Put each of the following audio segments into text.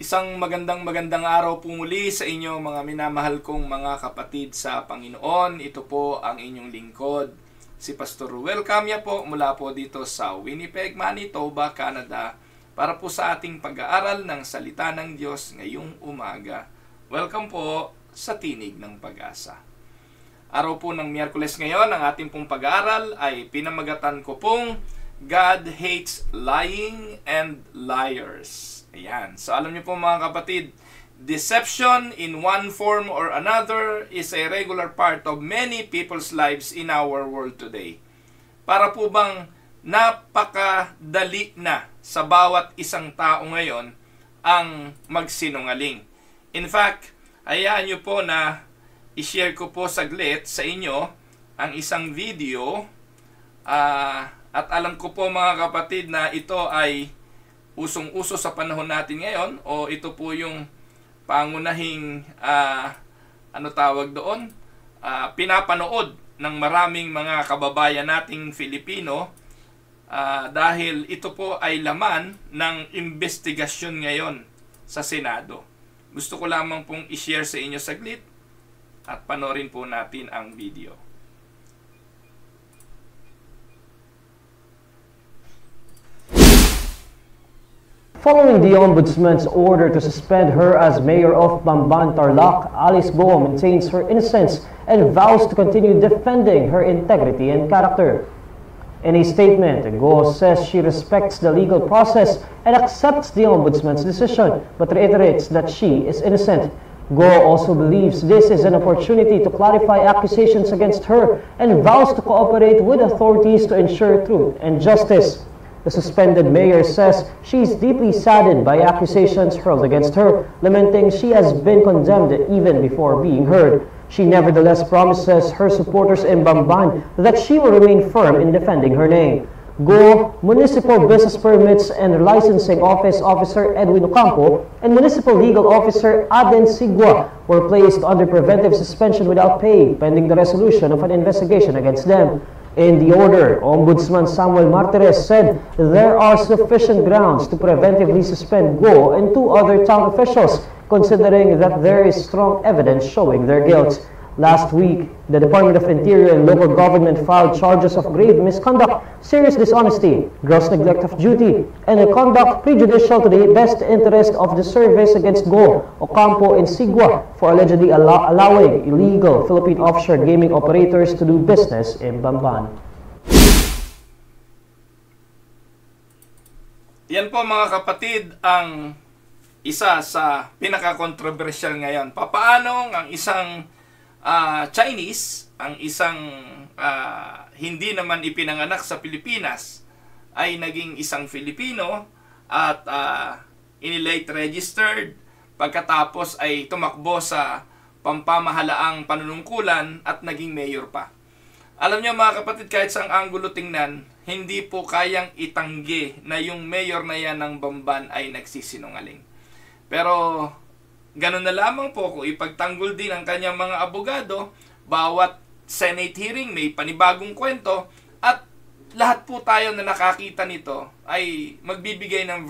Isang magandang araw po muli sa inyo mga minamahal kong mga kapatid sa Panginoon. Ito po ang inyong lingkod, si Pastor Ruel Camia po mula po dito sa Winnipeg, Manitoba, Canada para po sa ating pag-aaral ng Salita ng Diyos ngayong umaga. Welcome po sa Tinig ng Pag-asa. Araw po ng Miyerkules ngayon, ang ating pong pag-aaral ay pinamagatan ko pong God hates lying and liars. Ayan. So alam niyo po mga kapatid, deception in one form or another is a regular part of many people's lives in our world today. Para po bang napakadali na sa bawat isang tao ngayon ang magsinungaling. In fact, hayaan niyo po na i-share ko po saglit sa inyo ang isang video at alam ko po mga kapatid na ito ay usong-uso sa panahon natin ngayon o ito po yung pangunahing pinapanood ng maraming mga kababayan nating Filipino dahil ito po ay laman ng investigasyon ngayon sa Senado. Gusto ko lamang pong i-share sa inyo saglit at panoorin po natin ang video. Following the Ombudsman's order to suspend her as mayor of Bamban, Tarlac, Alice Go maintains her innocence and vows to continue defending her integrity and character. In a statement, Go says she respects the legal process and accepts the Ombudsman's decision, but reiterates that she is innocent. Go also believes this is an opportunity to clarify accusations against her and vows to cooperate with authorities to ensure truth and justice. The suspended mayor says she is deeply saddened by accusations hurled against her, lamenting she has been condemned even before being heard. She nevertheless promises her supporters in Bamban that she will remain firm in defending her name. Go, Municipal Business Permits and Licensing Office Officer Edwin Ocampo and Municipal Legal Officer Aden Sigua were placed under preventive suspension without pay pending the resolution of an investigation against them. In the order, Ombudsman Samuel Martires said there are sufficient grounds to preventively suspend Go and two other town officials, considering that there is strong evidence showing their guilt. Last week, the Department of Interior and Local Government filed charges of grave misconduct, serious dishonesty, gross neglect of duty, and a conduct prejudicial to the best interest of the service against Go, Ocampo, and Sigua for allegedly allowing illegal Philippine offshore gaming operators to do business in Bamban. Yan po mga kapatid ang isa sa pinaka-controversial ngayon. Papaano ang isang Chinese, ang isang hindi naman ipinanganak sa Pilipinas ay naging isang Filipino at inilate registered pagkatapos ay tumakbo sa pampamahalaang panunungkulan at naging mayor pa. Alam niyo mga kapatid, kahit sa anggulo tingnan, hindi po kayang itanggi na yung mayor na yan ng Bamban ay nagsisinungaling. Pero ganun na lamang po kung ipagtanggol din ang kanyang mga abogado, bawat Senate hearing may panibagong kwento at lahat po tayo na nakakita nito ay magbibigay ng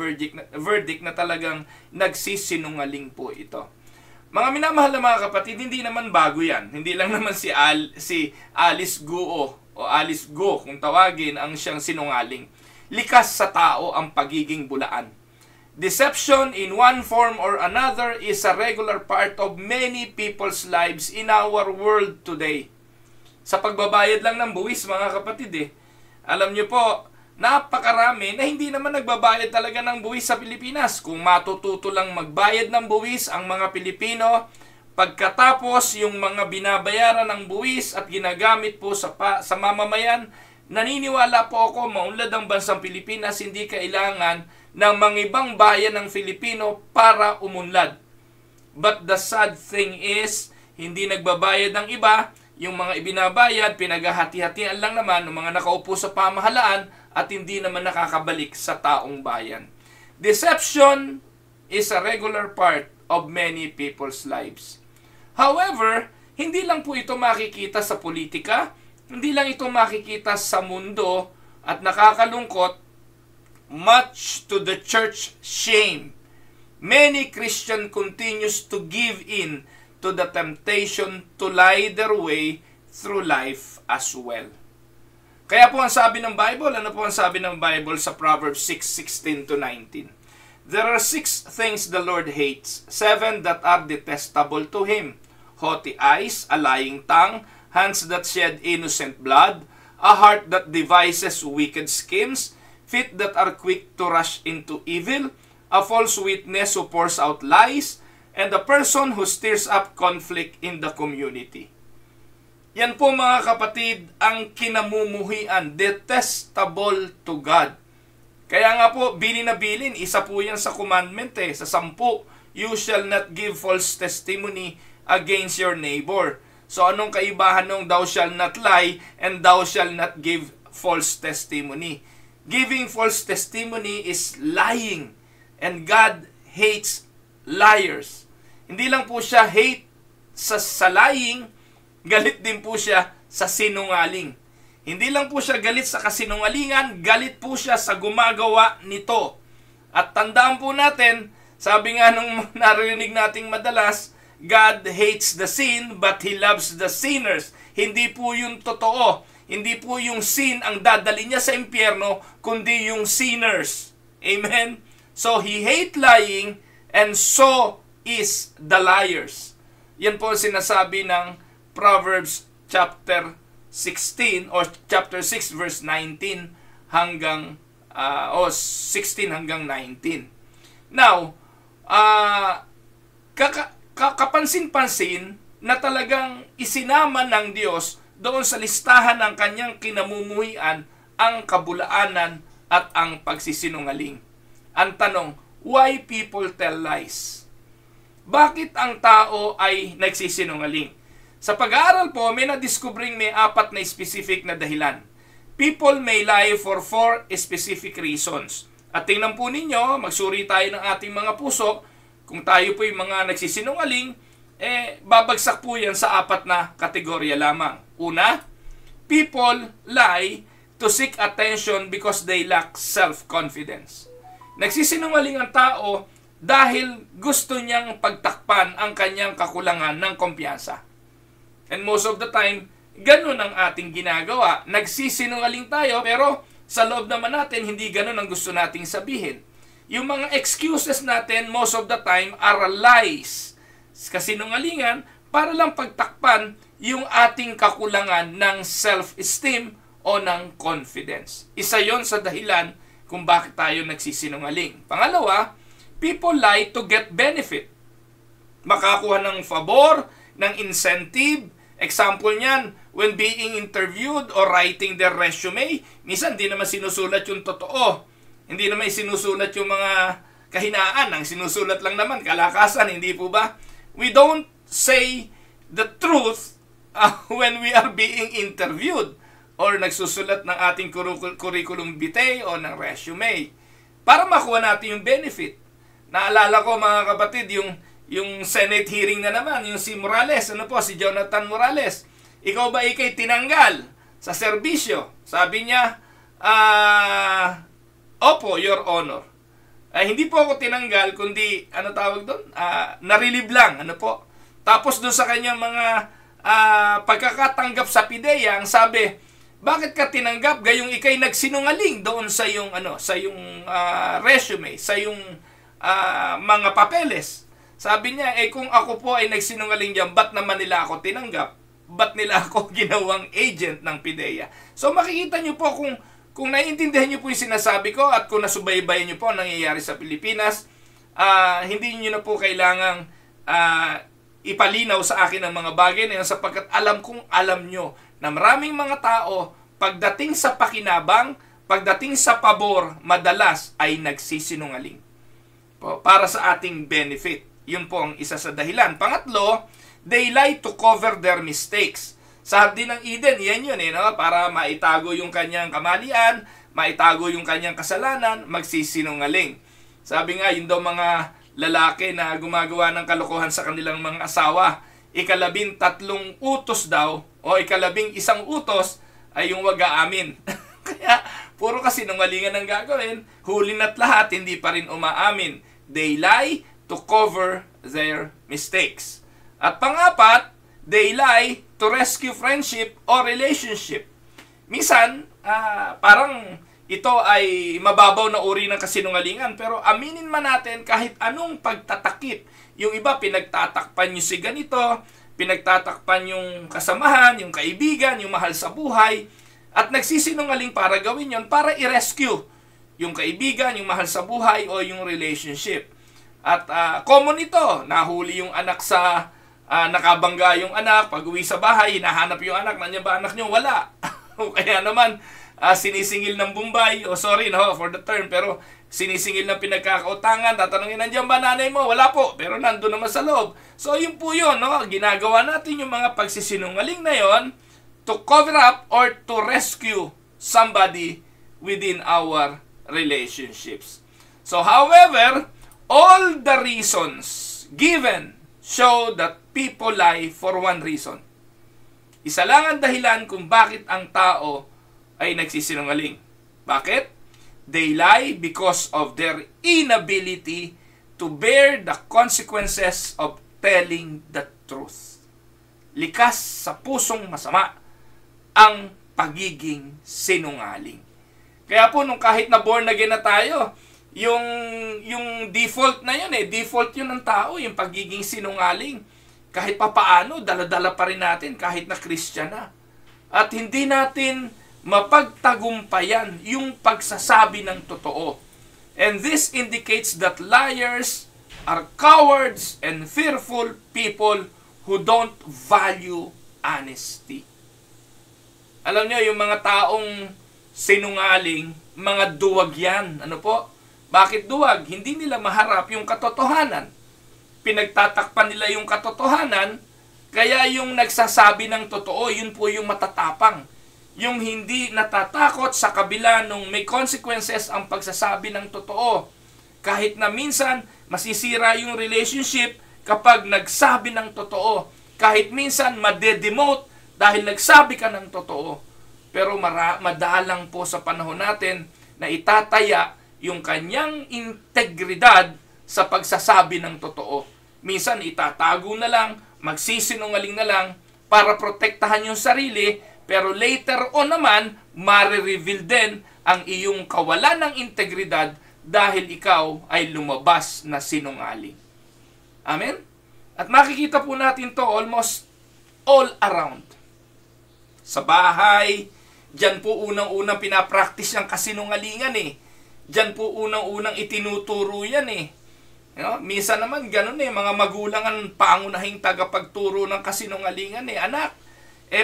verdict na talagang nagsisinungaling po ito. Mga minamahal na mga kapatid, hindi naman bago yan. Hindi lang naman si Alice Go o Alice Go kung tawagin ang siyang sinungaling. Likas sa tao ang pagiging bulaan. Deception in one form or another is a regular part of many people's lives in our world today. Sa pagbabayad lang ng buwis mga kapatid alam nyo po, napakarami na hindi naman nagbabayad talaga ng buwis sa Pilipinas. Kung matututo lang magbayad ng buwis ang mga Pilipino, pagkatapos yung mga binabayaran ng buwis at ginagamit po sa mamamayan, naniniwala po ako maunlad ang bansang Pilipinas, hindi kailangan ng mga ibang bayan ng Filipino para umunlad. But the sad thing is, hindi nagbabayad ng iba, yung mga ibinabayad, pinaghahati-hatian lang naman ng mga nakaupo sa pamahalaan at hindi naman nakakabalik sa taong bayan. Deception is a regular part of many people's lives. However, hindi lang po ito makikita sa politika, hindi lang ito makikita sa mundo at nakakalungkot, much to the church shame. many Christian continues to give in to the temptation to lie their way through life as well. Kaya po ang sabi ng Bible, ano po ang sabi ng Bible sa Proverbs 6:16 to 19? There are 6 things the Lord hates, 7 that are detestable to Him. Haughty eyes, a lying tongue, hands that shed innocent blood, a heart that devises wicked schemes, feet that are quick to rush into evil, a false witness who pours out lies, and a person who stirs up conflict in the community. Yan po mga kapatid ang kinamumuhian, detestable to God. Kaya nga po, bilin na bilin, isa po yan sa commandment sa 10. You shall not give false testimony against your neighbor. So anong kaibahan ng thou shall not lie and thou shall not give false testimony? Giving false testimony is lying, and God hates liars. Hindi lang po siya hate sa lying, galit din po siya sa sinungaling. Hindi lang po siya galit sa kasinungalingan, galit po siya sa gumagawa nito. At tandaan po natin, sabi nga nung narinig nating madalas, God hates the sin, but He loves the sinners. Hindi po yung totoo. Hindi po yung sin ang dadali niya sa impyerno, kundi yung sinners. Amen? So, He hates lying, and so is the liars. Yan po sinasabi ng Proverbs chapter 16 or chapter 6 verse 19 hanggang 16 hanggang 19. Now, kapansin-pansin na talagang isinama ng Diyos doon sa listahan ng kanyang kinamumuhian ang kabulaanan at ang pagsisinungaling. Ang tanong, why people tell lies? Bakit ang tao ay nagsisinungaling? Sa pag-aaral po, may na-discovering may 4 na specific na dahilan. People may lie for 4 specific reasons. At tingnan po ninyo, magsuri tayo ng ating mga puso. Kung tayo po yung mga nagsisinungaling, babagsak po yan sa 4 na kategorya lamang. Una, people lie to seek attention because they lack self-confidence. Nagsisinungaling ang tao dahil gusto niyang pagtakpan ang kanyang kakulangan ng kumpiyansa. And most of the time, ganun ang ating ginagawa. Nagsisinungaling tayo, pero sa loob naman natin, hindi ganun ang gusto nating sabihin. Yung mga excuses natin, most of the time, are lies. Kasinungalingan, para lang pagtakpan yung ating kakulangan ng self-esteem o ng confidence. Isa yon sa dahilan kung bakit tayo nagsisinungaling. Pangalawa, people lie to get benefit. Makakuha ng favor, ng incentive. Example niyan, when being interviewed or writing their resume, minsan hindi naman sinusulat yung totoo. Hindi naman sinusulat yung mga kahinaan. Ang sinusulat lang naman, kalakasan, hindi po ba? We don't say the truth when we are being interviewed or nagsusulat ng ating curriculum vitae o ng resume para makuha natin yung benefit. Naalala ko mga kapatid, yung Senate hearing na naman, yung si Morales, si Jonathan Morales. Ikaw ba ikay tinanggal sa serbisyo? Sabi niya, Opo, Your Honor. Hindi po ako tinanggal, kundi, narilib lang, Tapos doon sa kanyang mga pagkakatanggap sa PIDEA, ang sabi, bakit ka tinanggap gayong ikay nagsinungaling doon sa yung resume, sa yung mga papeles? Sabi niya, kung ako po ay nagsinungaling diyan, ba't naman nila ako tinanggap? Ba't nila ako ginawang agent ng PIDEA? So makikita niyo po kung naiintindihan niyo po yung sinasabi ko at kung nasubaybayan niyo po ang nangyayari sa Pilipinas, hindi niyo na po kailangang ipalinaw sa akin ang mga bagay na yun sapagkat alam kong alam nyo na maraming mga tao pagdating sa pakinabang, pagdating sa pabor, madalas ay nagsisinungaling para sa ating benefit. Yun po ang isa sa dahilan. Pangatlo, they lie to cover their mistakes. Sa Hardin ng Eden, yan yun para maitago yung kanyang kamalian, maitago yung kanyang kasalanan, magsisinungaling. Sabi nga, yun daw mga lalaki na gumagawa ng kalokohan sa kanilang mga asawa, 13 utos daw, o 11 utos ay yung wag-aamin. Kaya, puro kasinungalingan ang gagawin, huli na't lahat, hindi pa rin umaamin. They lie to cover their mistakes. At pang-apat, they lie to rescue friendship or relationship. Minsan, parang ito ay mababaw na uri ng kasinungalingan, pero aminin man natin kahit anong pagtatakip. Yung iba, pinagtatakpan yung si ganito, pinagtatakpan yung kasamahan, yung kaibigan, yung mahal sa buhay, at nagsisinungaling para gawin yon para i-rescue yung kaibigan, yung mahal sa buhay, o yung relationship. At common ito, nahuli yung anak sa, nakabangga yung anak, pag uwi sa bahay, hinahanap yung anak, nandiyan ba anak nyo? Wala. O kaya naman, sinisingil ng Bombay, sorry for the term, pero sinisingil ng pinagkakautangan, tatanungin, nandiyan ba nanay mo? Wala po, pero nandun naman sa loob. So yun po yun, ginagawa natin yung mga pagsisinungaling na yon to cover up or to rescue somebody within our relationships. So however, all the reasons given show that people lie for one reason. Isa lang ang dahilan kung bakit ang tao ay nagsisinungaling. Bakit? They lie because of their inability to bear the consequences of telling the truth. Likas sa pusong masama ang pagiging sinungaling. Kaya po nung kahit na born again na tayo, yung default na yun default yun ng tao, yung pagiging sinungaling. Kahit papaano, dala-dala pa rin natin kahit na Christian na. At hindi natin mapagtagumpayan yung pagsasabi ng totoo. And this indicates that liars are cowards and fearful people who don't value honesty. Alam nyo, yung mga taong sinungaling, mga duwag yan. Ano po? Bakit duwag? Hindi nila maharap yung katotohanan. Pinagtatakpan nila yung katotohanan, kaya yung nagsasabi ng totoo, yun po yung matatapang. Yung hindi natatakot sa kabila nung may consequences ang pagsasabi ng totoo. Kahit na minsan, masisira yung relationship kapag nagsabi ng totoo. Kahit minsan, madedemote dahil nagsabi ka ng totoo. Pero madalang po sa panahon natin na itataya yung kanyang integridad sa pagsasabi ng totoo. Minsan itatago na lang, magsisinungaling na lang para protektahan yung sarili, pero later on naman, marireveal din ang iyong kawalan ng integridad dahil ikaw ay lumabas na sinungaling. Amen? At makikita po natin to almost all around. Sa bahay, dyan po unang-unang pinapractice yung kasinungalingan Dyan po unang-unang itinuturo yan Minsan naman ganun mga magulang ang pangunahing tagapagturo ng kasinungalingan Anak,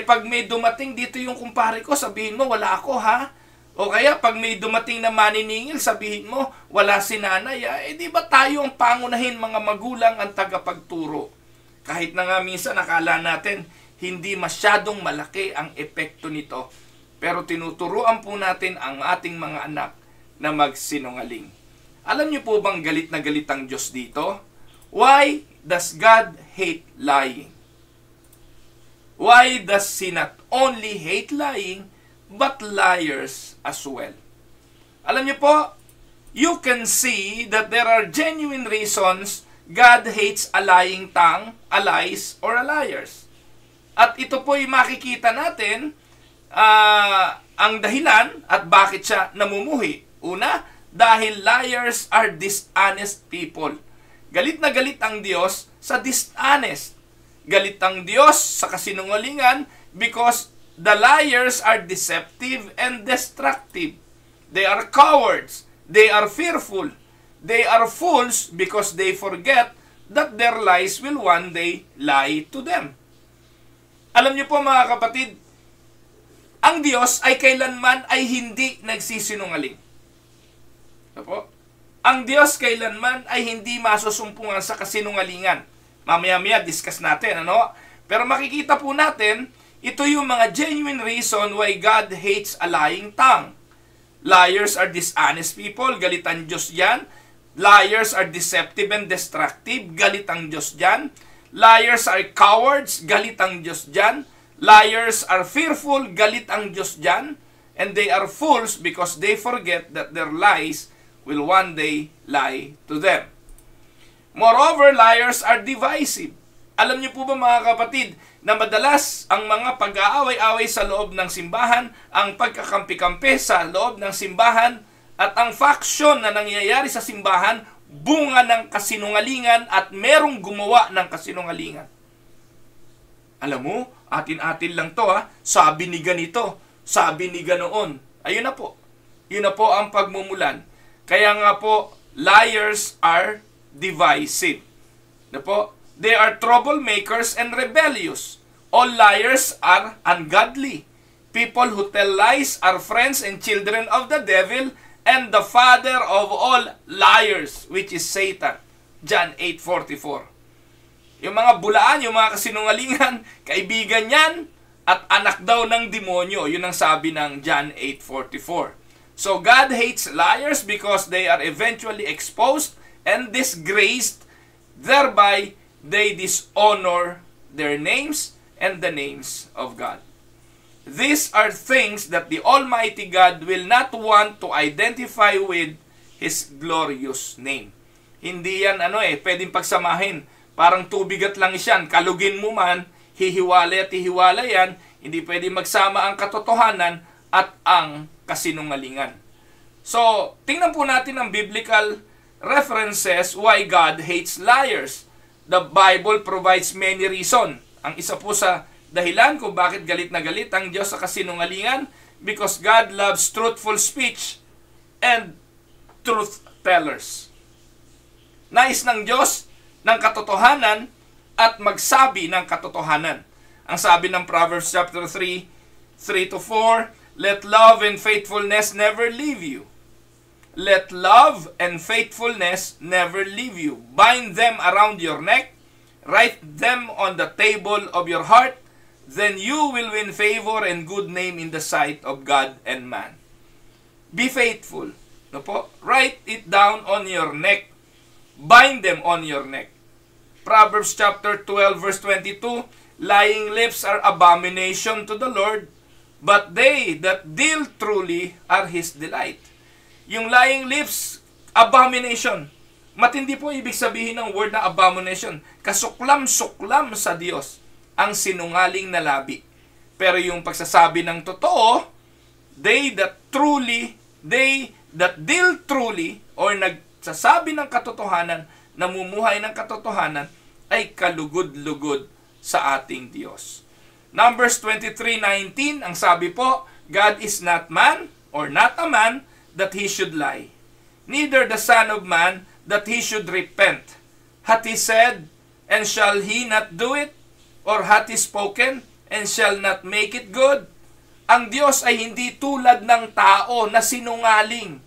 pag may dumating dito yung kumpare ko, sabihin mo, wala ako ha? O kaya pag may dumating na maniningil, sabihin mo, wala si nanay di ba tayo ang pangunahin mga magulang ang tagapagturo? Kahit na nga minsan nakala natin, hindi masyadong malaki ang epekto nito. Pero tinuturuan po natin ang ating mga anak na magsinungaling. Alam niyo po bang galit na galit ang Diyos dito? Why does God hate lying? Why does He not only hate lying, but liars as well? Alam niyo po, you can see that there are genuine reasons God hates a lying tongue, a lies, or a liars. At ito po ay makikita natin ang dahilan at bakit siya namumuhi. Una, dahil liars are dishonest people. Galit na galit ang Diyos sa dishonest. Galit ang Diyos sa kasinungalingan because the liars are deceptive and destructive. They are cowards. They are fearful. They are fools because they forget that their lies will one day lie to them. Alam niyo po mga kapatid, ang Diyos ay kailanman ay hindi nagsisinungaling. Opo? Ang Diyos kailanman ay hindi masusumpungan sa kasinungalingan. Mamaya-maya discuss natin, Pero makikita po natin, ito yung mga genuine reason why God hates a lying tongue. Liars are dishonest people, galit ang Diyos yan. Liars are deceptive and destructive, galit ang Diyos dyan. Liars are cowards, galit ang Diyos dyan. Liars are fearful, galit ang Diyos dyan. And they are fools because they forget that their lies will one day lie to them. Moreover, liars are divisive. Alam niyo po ba mga kapatid, na madalas ang mga pag-aaway-away sa loob ng simbahan, ang pagkakampi-kampi sa loob ng simbahan, at ang faction na nangyayari sa simbahan, bunga ng kasinungalingan at merong gumawa ng kasinungalingan. Alam mo, atin-atin lang to ha, sabi ni ganito, sabi ni ganoon. Ayun na po. Yun na po ang pagmumulan. Kaya nga po, liars are divisive. Na po? They are troublemakers and rebellious. All liars are ungodly. People who tell lies are friends and children of the devil and the father of all liars, which is Satan. John 8:44. Yung mga bulaan, yung mga kasinungalingan, kaibigan yan at anak daw ng demonyo. Yun ang sabi ng John 8:44. So God hates liars because they are eventually exposed and disgraced. Thereby, they dishonor their names and the names of God. These are things that the Almighty God will not want to identify with His glorious name. Hindi yan pwedeng pagsamahin. Parang tubig at langis yan. Kalugin mo man, hihiwalay at hihiwalay yan. Hindi pwedeng magsama ang katotohanan at ang kasinungalingan. So, tingnan po natin ang biblical references why God hates liars. The Bible provides many reasons. Ang isa po sa dahilan kung bakit galit na galit ang Diyos sa kasinungalingan, because God loves truthful speech and truth tellers. Nais ng Diyos ng katotohanan at magsabi ng katotohanan. Ang sabi ng Proverbs chapter 3:3-4, let love and faithfulness never leave you. Let love and faithfulness never leave you. Bind them around your neck. Write them on the table of your heart. Then you will win favor and good name in the sight of God and man. Be faithful. No po? Write it down on your neck. Bind them on your neck. Proverbs chapter 12 verse 22, lying lips are abomination to the Lord, but they that deal truly are His delight. Yung lying lips, abomination. Matindi po ibig sabihin ng word na abomination. Kasuklam-suklam sa Diyos ang sinungaling na labi. Pero yung pagsasabi ng totoo, they that deal truly, or nagsasabi ng katotohanan, namumuhay ng katotohanan, ay kalugod-lugod sa ating Diyos. Numbers 23:19, ang sabi po, God is not man, or not a man, that He should lie, neither the Son of Man, that He should repent. Hath He said, and shall He not do it? Or hath He spoken, and shall not make it good? Ang Diyos ay hindi tulad ng tao na sinungaling,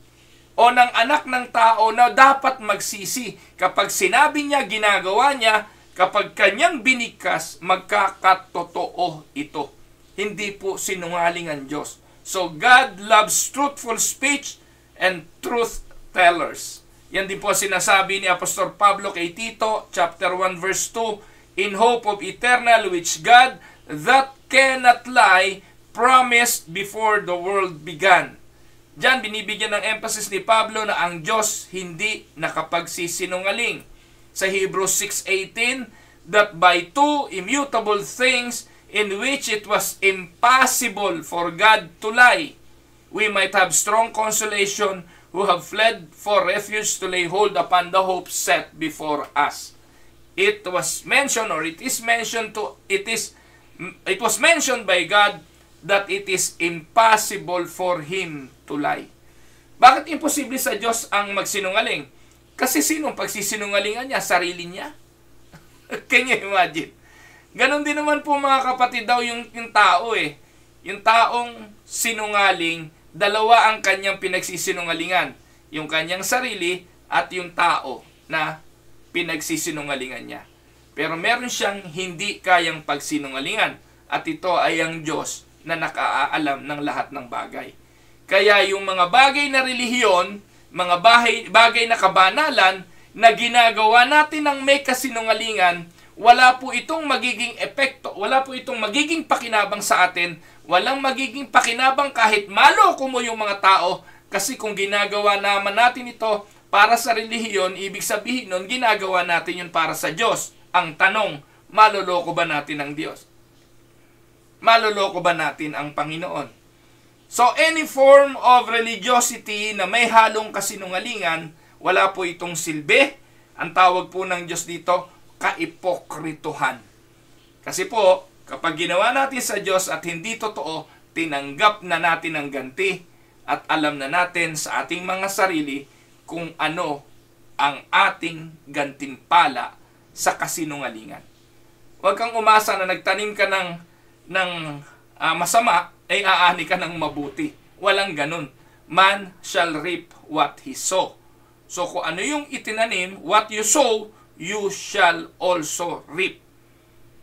o ng anak ng tao na dapat magsisi. Kapag sinabi niya, ginagawa niya, kapag kanyang binigkas, magkakatotoo ito. Hindi po sinungaling ang Diyos. So God loves truthful speech and truth tellers. Yan din po sinasabi ni Apostol Pablo kay Tito, chapter 1 verse 2, in hope of eternal which God that cannot lie promised before the world began. Diyan binibigyan ng emphasis ni Pablo na ang Diyos hindi nakapagsisinungaling. Sa Hebrews 6:18, that by two immutable things in which it was impossible for God to lie, we might have strong consolation who have fled for refuge to lay hold upon the hope set before us. It was mentioned by God that it is impossible for Him to lie. Bakit imposible sa Diyos ang magsinungaling? Kasi sinong pagsisinungalingan niya? Sarili niya? Can you imagine? Ganon din naman po mga kapatid daw yung tao Yung taong sinungaling, dalawa ang kanyang pinagsisinungalingan. Yung kanyang sarili at yung tao na pinagsisinungalingan niya. Pero meron siyang hindi kayang pagsinungalingan. At ito ay ang Diyos na nakaalam ng lahat ng bagay. Kaya yung mga bagay na relihiyon, mga bagay na kabanalan, na ginagawa natin ng may kasinungalingan, wala po itong magiging epekto, wala po itong magiging pakinabang sa atin, walang magiging pakinabang kahit maloko mo yung mga tao, kasi kung ginagawa naman natin ito para sa relihiyon, ibig sabihin nun, ginagawa natin yun para sa Diyos. Ang tanong, maloloko ba natin ang Diyos? Maloloko ba natin ang Panginoon? So, any form of religiosity na may halong kasinungalingan, wala po itong silbi. Ang tawag po ng Diyos dito, kaipokrituhan. Kasi po, kapag ginawa natin sa Diyos at hindi totoo, tinanggap na natin ang ganti at alam na natin sa ating mga sarili kung ano ang ating gantimpala sa kasinungalingan. Huwag kang umasa na nagtanim ka ng masama, ay aani ka ng mabuti. Walang ganun. Man shall reap what he sow. So kung ano yung itinanim, what you sow, you shall also reap.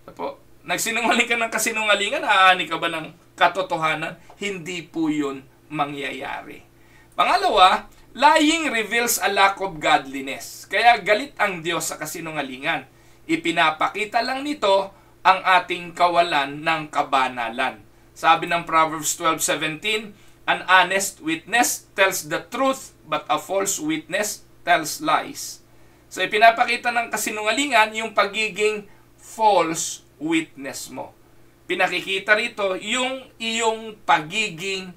Apo, nagsinungaling ka ng kasinungalingan, aani ka ba ng katotohanan? Hindi po yun mangyayari. Pangalawa, lying reveals a lack of godliness. Kaya galit ang Diyos sa kasinungalingan. Ipinapakita lang nito ang ating kawalan ng kabanalan. Sabi ng Proverbs 12:17, an honest witness tells the truth, but a false witness tells lies. So ipinapakita ng kasinungalingan yung pagiging false witness mo. Pinakikita rito yung iyong pagiging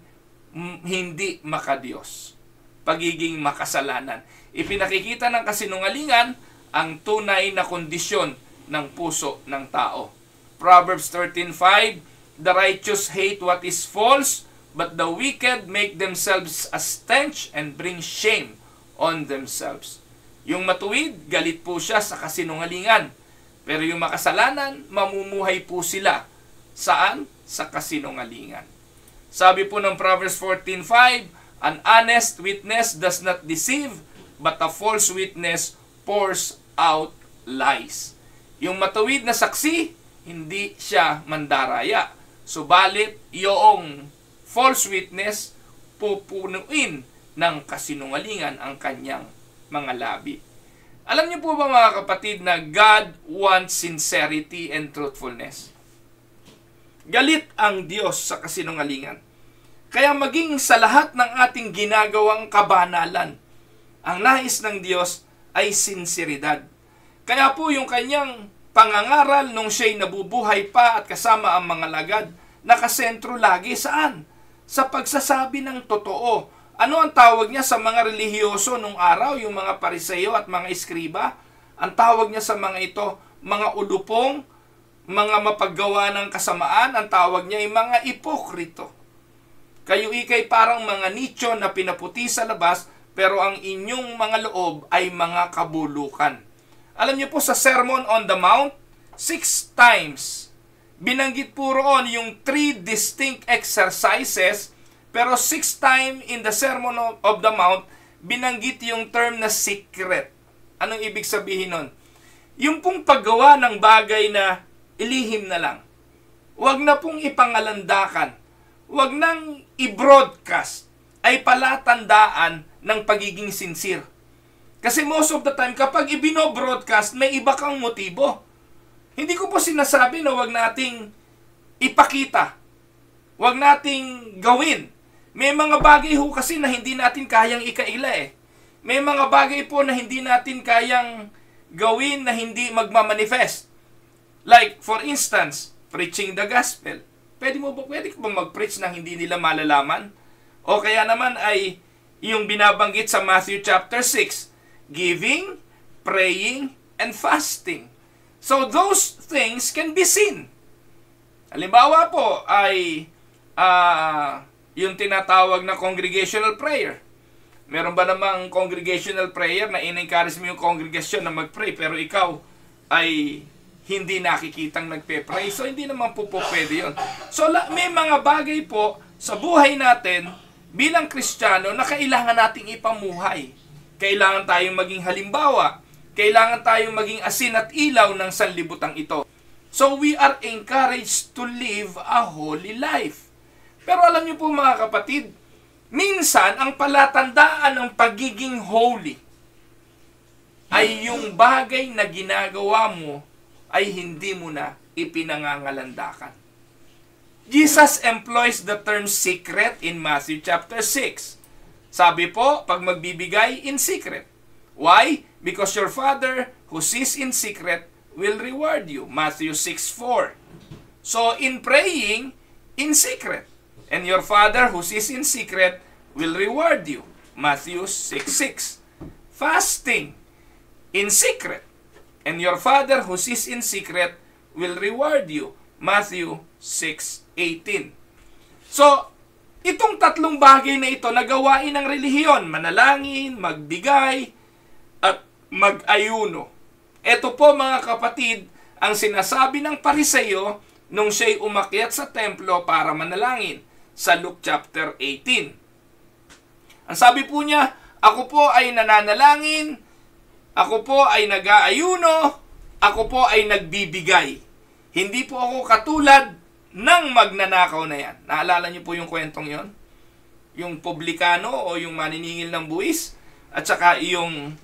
hindi makadiyos, pagiging makasalanan. Ipinakikita ng kasinungalingan ang tunay na kondisyon ng puso ng tao. Proverbs 13:5, the righteous hate what is false, but the wicked make themselves a stench and bring shame on themselves. Yung matuwid, galit po siya sa kasinungalingan. Pero yung makasalanan, mamumuhay po sila. Saan? Sa kasinungalingan. Sabi po ng Proverbs 14:5, an honest witness does not deceive, but a false witness pours out lies. Yung matuwid na saksi, hindi siya mandaraya. Subalit, yung false witness, pupunuin ng kasinungalingan ang kanyang mga labi. Alam niyo po ba mga kapatid na God wants sincerity and truthfulness? Galit ang Diyos sa kasinungalingan. Kaya maging sa lahat ng ating ginagawang kabanalan, ang nais ng Diyos ay sinseridad. Kaya po yung kanyang pangangaral nung siya'y nabubuhay pa at kasama ang mga lagad, nakasentro lagi saan? Sa pagsasabi ng totoo. Ano ang tawag niya sa mga relihiyoso nung araw, yung mga pariseyo at mga eskriba? Ang tawag niya sa mga ito, mga ulupong, mga mapaggawa ng kasamaan, ang tawag niya ay mga ipokrito. Kayo ikay parang mga nicho na pinaputi sa labas, pero ang inyong mga loob ay mga kabulukan. Alam niyo po sa Sermon on the Mount, 6 times, binanggit po roon yung 3 distinct exercises, pero 6 times in the Sermon of the Mount, binanggit yung term na secret. Anong ibig sabihin nun? Yung pong paggawa ng bagay na ilihim na lang. Huwag na pong ipangalandakan. Huwag nang i-broadcast. Ay palatandaan ng pagiging sincere. Kasi most of the time, kapag ibino-broadcast, may iba kang motibo. Hindi ko po sinasabi na huwag nating ipakita. Huwag nating gawin. May mga bagay ho kasi na hindi natin kayang ikaila eh. May mga bagay po na hindi natin kayang gawin na hindi magmamanifest. Like, for instance, preaching the gospel. Pwede ka ba mag-preach na hindi nila malalaman? O kaya naman ay yung binabanggit sa Matthew chapter 6, giving, praying, and fasting. So those things can be seen. Halimbawa po ay yung tinatawag na congregational prayer. Meron ba namang congregational prayer na in-encourage mo yung congregation na mag-pray pero ikaw ay hindi nakikitang nagpe-pray? So hindi naman po pwede yun. So may mga bagay po sa buhay natin bilang Kristiyano na kailangan nating ipamuhay. Kailangan tayong maging halimbawa. Kailangan tayong maging asin at ilaw ng sanlibutan ito. So we are encouraged to live a holy life. Pero alam niyo po mga kapatid, minsan ang palatandaan ng pagiging holy ay yung bagay na ginagawa mo ay hindi mo na ipinangangalandakan. Jesus employs the term secret in Matthew chapter 6. Sabi po, pag magbibigay in secret. Why? Because your Father who sees in secret will reward you. Matthew 6:4. So, in praying, in secret. And your Father who sees in secret will reward you. Matthew 6:6. Fasting, in secret. And your Father who sees in secret will reward you. Matthew 6:18. So, itong tatlong bagay na ito na gawain ng relihiyon, manalangin, magbigay, at mag-ayuno. Ito po mga kapatid, ang sinasabi ng Pariseyo nung siya'y umakyat sa templo para manalangin sa Luke chapter 18. Ang sabi po niya, ako po ay nananalangin, ako po ay nag-aayuno, ako po ay nagbibigay. Hindi po ako katulad ng magnanakaw na yan. Naalala niyo po yung kwentong yon? Yung publikano o yung maniningil ng buwis at saka yung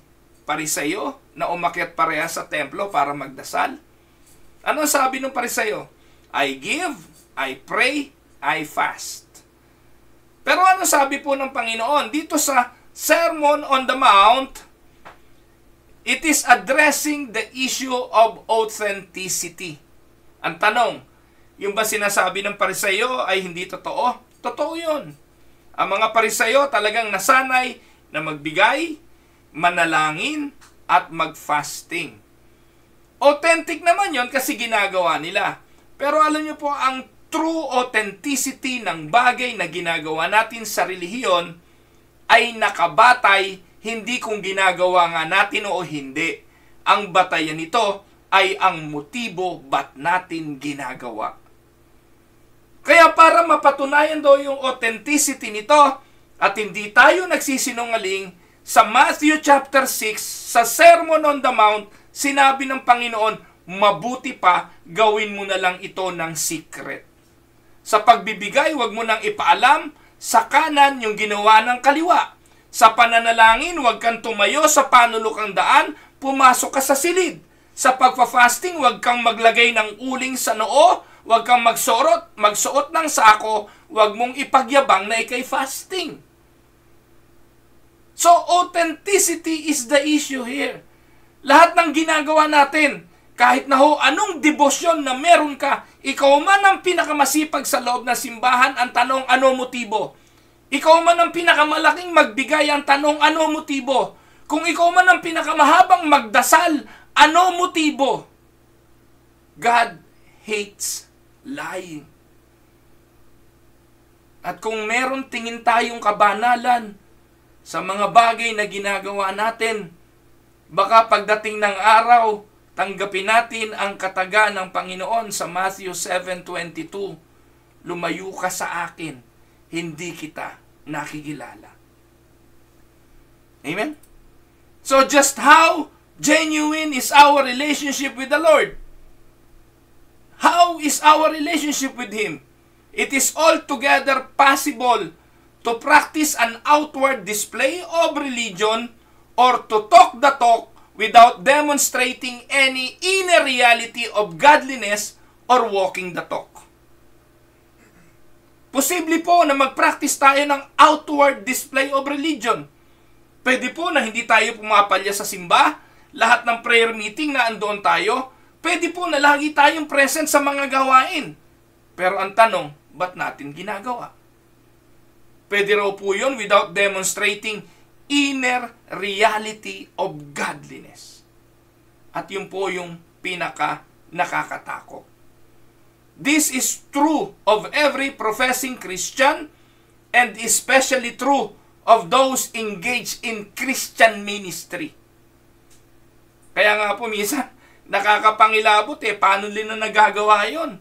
Pariseyo na umakyat pareha sa templo para magdasal. Ano sabi ng Pariseyo? I give, I pray, I fast. Pero ano sabi po ng Panginoon? Dito sa Sermon on the Mount, it is addressing the issue of authenticity. Ang tanong, yung ba sinasabi ng Pariseyo ay hindi totoo? Totoo yun. Ang mga Pariseyo talagang nasanay na magbigay, manalangin, at mag-fasting. Authentic naman yon kasi ginagawa nila. Pero alam niyo po, ang true authenticity ng bagay na ginagawa natin sa relihiyon ay nakabatay hindi kung ginagawa nga natin o hindi. Ang batayan nito ay ang motibo ba't natin ginagawa. Kaya para mapatunayan daw yung authenticity nito at hindi tayo nagsisinungaling, sa Matthew chapter 6, sa Sermon on the Mount, sinabi ng Panginoon, mabuti pa, gawin mo na lang ito ng secret. Sa pagbibigay, huwag mo nang ipaalam sa kanan yung ginawa ng kaliwa. Sa pananalangin, huwag kang tumayo sa panulokang daan, pumasok ka sa silid. Sa pagpa-fasting, huwag kang maglagay ng uling sa noo, huwag kang magsuot ng sako, huwag mong ipagyabang na ikay fasting. So, authenticity is the issue here. Lahat ng ginagawa natin, kahit na anong debosyon na meron ka, ikaw man ang pinakamasipag sa loob ng simbahan, ang tanong, ano motibo? Ikaw man ang pinakamalaking magbigay, ang tanong, ano motibo? Kung ikaw man ang pinakamahabang magdasal, ano motibo? God hates lying. At kung meron tingin tayong kabanalan sa mga bagay na ginagawa natin, baka pagdating ng araw, tanggapin natin ang kataga ng Panginoon sa Matthew 7:22. Lumayo ka sa akin, hindi kita nakikilala. Amen? So just how genuine is our relationship with the Lord? How is our relationship with Him? It is altogether possible to practice an outward display of religion or to talk the talk without demonstrating any inner reality of godliness or walking the talk. Posible po na mag-practice tayo ng outward display of religion. Pwede po na hindi tayo pumapalya sa simba, lahat ng prayer meeting na andoon tayo. Pwede po na lagi tayong present sa mga gawain. Pero ang tanong, ba't natin ginagawa? Pwede raw po yun without demonstrating inner reality of godliness. At yun po yung pinaka nakakatakot. This is true of every professing Christian and especially true of those engaged in Christian ministry. Kaya nga po minsan, nakakapangilabot paano nila nagagawa yun?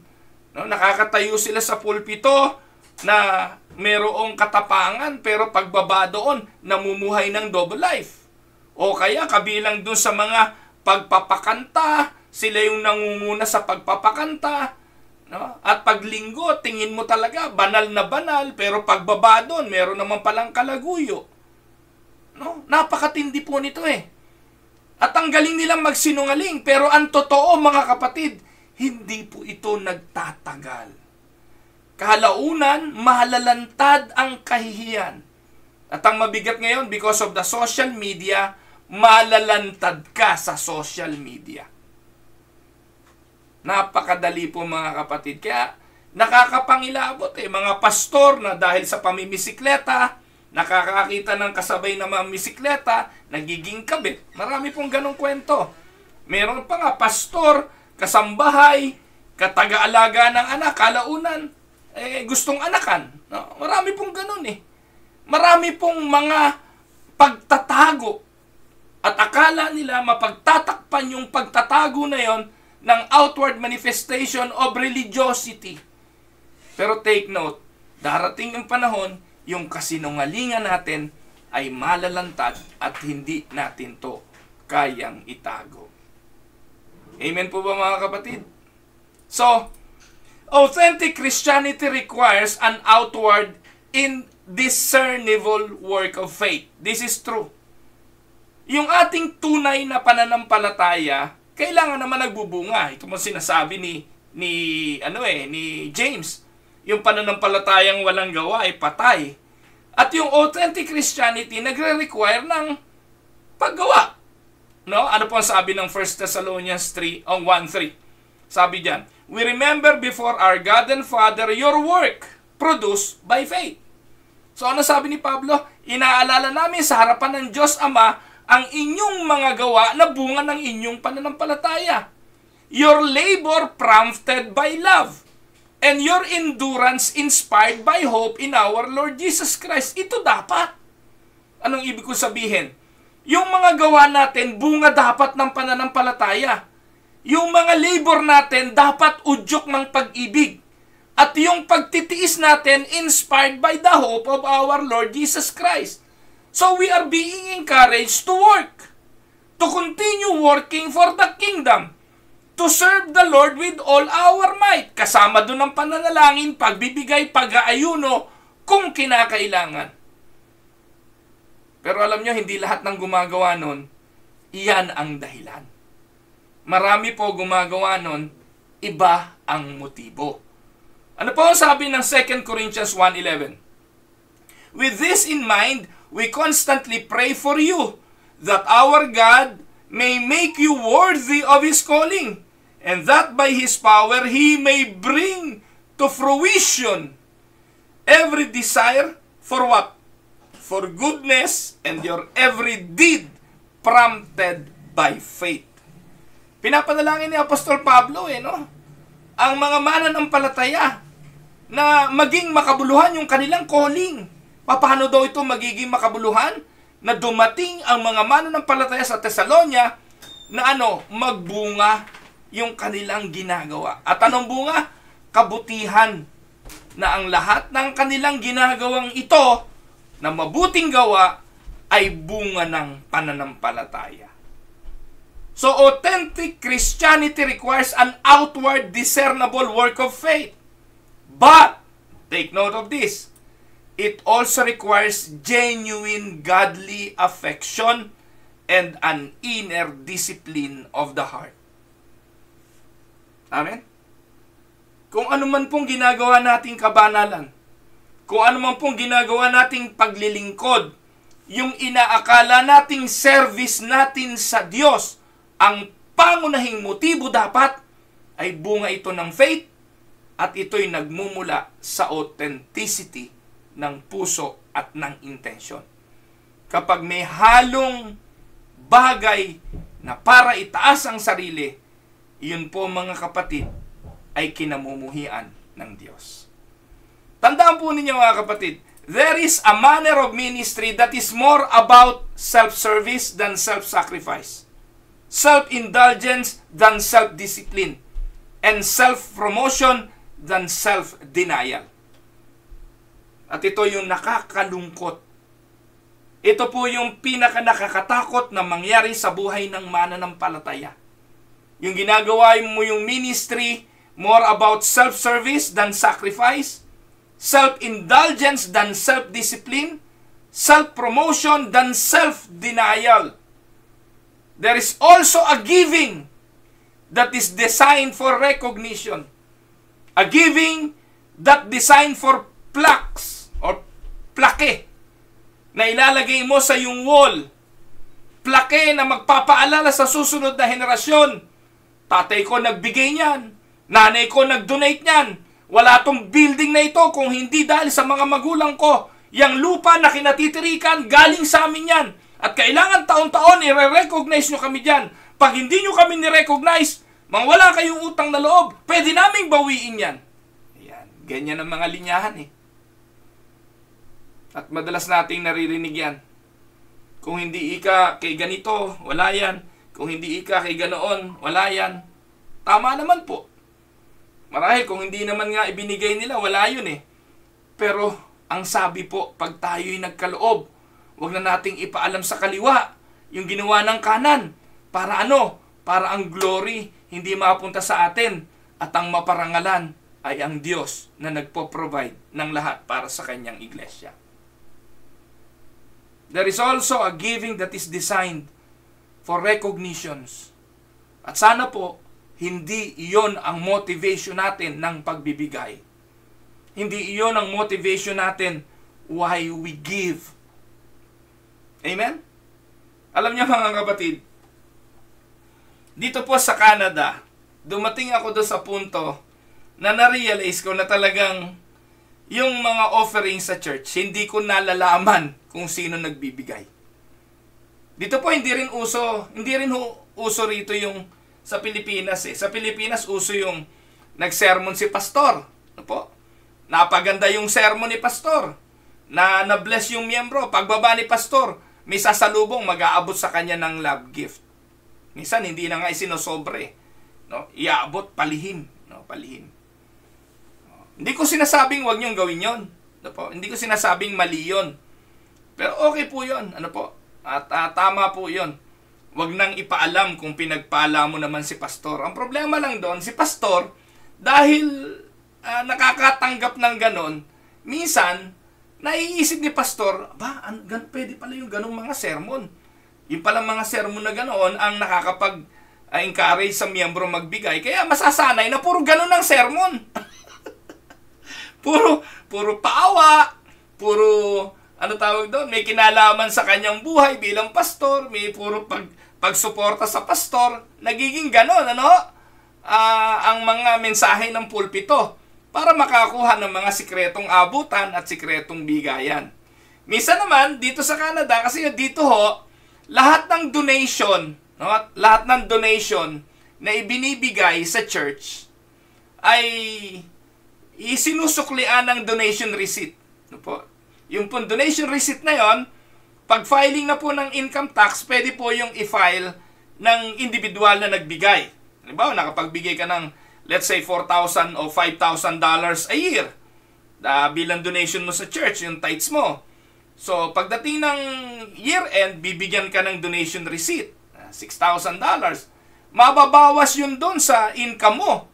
No, nakakatayo sila sa pulpito na merong katapangan pero pagbaba doon, namumuhay ng double life. O kaya kabilang doon sa mga pagpapakanta, sila yung nangunguna sa pagpapakanta. No? At paglinggo, tingin mo talaga, banal na banal, pero pagbaba doon, meron naman palang kalaguyo. No? Napakatindi po nito At ang galing nilang magsinungaling, pero ang totoo mga kapatid, hindi po ito nagtatagal. Kalaunan, malalantad ang kahihiyan. At ang mabigat ngayon, because of the social media, malalantad ka sa social media. Napakadali po mga kapatid. Kaya nakakapangilabot mga pastor na dahil sa pamimisikleta, nakakakita ng kasabay na mga misikleta, nagiging kabit. Marami pong ganong kwento. Meron pa nga pastor, kasambahay, kataga-alaga ng anak, kalaunan, gustong anakan. No? Marami pong ganon Marami pong mga pagtatago. At akala nila mapagtatakpan yung pagtatago na yon ng outward manifestation of religiosity. Pero take note, darating ang panahon, yung kasinungalingan natin ay malalantad at hindi natin to kayang itago. Amen po ba mga kapatid? So, authentic Christianity requires an outward indiscernible work of faith. This is true. Yung ating tunay na pananampalataya, kailangan naman nagbubunga. Ito mo sinasabi ni James. Yung pananampalatayang walang gawa ay patay. At yung authentic Christianity nagre-require ng paggawa. No? Ano po ang sabi ng 1 Thessalonians 1:3? Sabi diyan, "We remember before our God and Father your work produced by faith." So ano sabi ni Pablo? Inaalala namin sa harapan ng Diyos Ama ang inyong mga gawa na bunga ng inyong pananampalataya. Your labor prompted by love, and your endurance inspired by hope in our Lord Jesus Christ. Ito dapat. Anong ibig ko sabihin? Yung mga gawa natin, bunga dapat ng pananampalataya. Yung mga labor natin, dapat udyok ng pag-ibig. At yung pagtitiis natin, inspired by the hope of our Lord Jesus Christ. So we are being encouraged to work, to continue working for the kingdom, to serve the Lord with all our might. Kasama doon ang pananalangin, pagbibigay, pag-aayuno, kung kinakailangan. Pero alam nyo, hindi lahat ng gumagawa nun, iyan ang dahilan. Marami po gumagawa nun, iba ang motibo. Ano po ang sabi ng 2 Corinthians 1:11? "With this in mind, we constantly pray for you, that our God may make you worthy of His calling, and that by His power He may bring to fruition every desire for what? For goodness, and your every deed prompted by faith." Pinapanalangin ni Apostol Pablo, no? Ang mga mananampalataya na maging makabuluhan yung kanilang calling. Paano daw ito magiging makabuluhan? Na dumating ang mga mananampalataya sa Tesalonia na magbunga yung kanilang ginagawa. At anong bunga? Kabutihan. Na ang lahat ng kanilang ginagawang ito na mabuting gawa ay bunga ng pananampalataya. So, authentic Christianity requires an outward discernible work of faith. But, take note of this, it also requires genuine godly affection and an inner discipline of the heart. Amen? Kung ano man pong ginagawa nating kabanalan, kung ano man pong ginagawa nating paglilingkod, yung inaakala nating service natin sa Diyos, ang pangunahing motibo dapat ay bunga ito ng faith at ito'y nagmumula sa authenticity ng puso at ng intensyon. Kapag may halong bagay na para itaas ang sarili, yun po mga kapatid ay kinamumuhian ng Diyos. Tandaan po ninyo mga kapatid, there is a manner of ministry that is more about self-service than self-sacrifice, self-indulgence than self-discipline, and self-promotion than self-denial. At ito yung nakakalungkot. Ito po yung pinaka-nakakatakot na mangyari sa buhay ng mananampalataya. Yung ginagawa mo yung ministry, more about self-service than sacrifice, self-indulgence than self-discipline, self-promotion than self-denial. There is also a giving that is designed for recognition. A giving that designed for plaques or plaque na ilalagay mo sa iyong wall. plaque na magpapaalala sa susunod na henerasyon. Tatay ko nagbigay niyan. Nanay ko nag-donate niyan. Wala tong building na ito kung hindi dahil sa mga magulang ko. Yang lupa na kinatitirikan, galing sa amin yan. At kailangan taon-taon i-recognize nyo kami dyan. Pag hindi nyo kami ni-recognize, wala kayong utang na loob, pwede naming bawiin yan. Ayan, ganyan ang mga linyahan eh. At madalas nating naririnig yan. Kung hindi ika kay ganito, wala yan. Kung hindi ika kay ganoon, wala yan. Tama naman po. Marahil kung hindi naman nga ibinigay nila, wala yun eh. Pero ang sabi po, pag tayo'y nagkaloob, wag na nating ipaalam sa kaliwa yung ginawa ng kanan. Para ano? Para ang glory hindi mapunta sa atin at ang maparangalan ay ang Diyos na nagpo-provide ng lahat para sa kanyang iglesia. There is also a giving that is designed for recognitions. At sana po, hindi iyon ang motivation natin ng pagbibigay. Hindi iyon ang motivation natin why we give. Amen? Alam niyo mga kapatid, dito po sa Canada, dumating ako doon sa punto na na-realize ko na talagang yung mga offering sa church, hindi ko nalalaman kung sino nagbibigay. Dito po hindi rin uso rito yung sa Pilipinas eh. Sa Pilipinas uso yung nag-sermon si pastor. Ano po? Napaganda yung sermon ni pastor. Na-bless yung miyembro. Pagbaba ni pastor, may sasalubong mag-aabot sa kanya ng love gift. Minsan hindi na nga isinosobre. No? Iaabot, palihim. No? Palihim. Hindi ko sinasabing wag niyong gawin yon. Ano po? Hindi ko sinasabing mali yon. Pero okay po yon. Ano po? At tama po yon. Wag nang ipaalam kung pinagpala mo naman si pastor. Ang problema lang doon, si pastor, dahil nakakatanggap ng ganon, minsan, naiisip ni pastor, pwede pala yung ganong mga sermon. Yung palang mga sermon na ganoon ang nakakapag-encourage sa miyembro magbigay. Kaya masasanay na puro ganon ang sermon. puro paawa, puro, may kinalaman sa kanyang buhay bilang pastor, may puro pagsuporta sa pastor, nagiging ganon, ang mga mensahe ng pulpito para makakuha ng mga sikretong abutan at sikretong bigayan. Minsan naman, dito sa Canada, kasi dito lahat ng donation, lahat ng donation na ibinibigay sa church ay isinusuklian ng donation receipt. Yung po donation receipt na yon, pag filing na po ng income tax, pwede po yung i-file ng individual na nagbigay. Halimbawa, nakapagbigay ka ng, let's say, $4,000 o $5,000 a year bilang donation mo sa church, yung tithes mo. So, pagdating ng year-end, bibigyan ka ng donation receipt, $6,000. Mababawas yun doon sa income mo.